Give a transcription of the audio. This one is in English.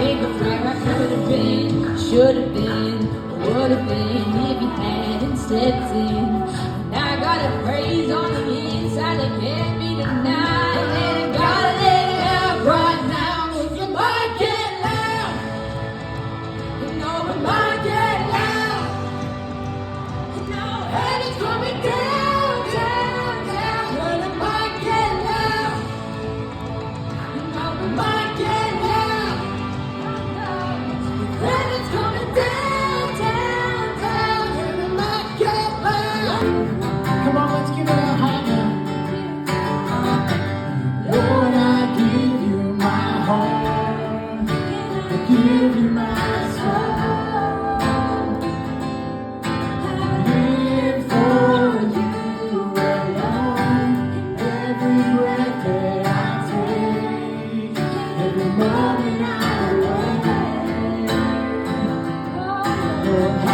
think of where I could have been, should have been, would have been if you hadn't stepped in. And I got a praise on the inside that can't be denied. And I gotta let it out right now. If your mind get loud, you know my mind get loud. You know heaven's coming down, down, down. When the mind get loud, you know my mind get loud. Heaven's coming down, down, down. When the mind get loud. Come on, let's give it a high now. Lord, I give you my heart. I give you my soul. Live for you alone. Every breath that I take, every moment I awake. Lord,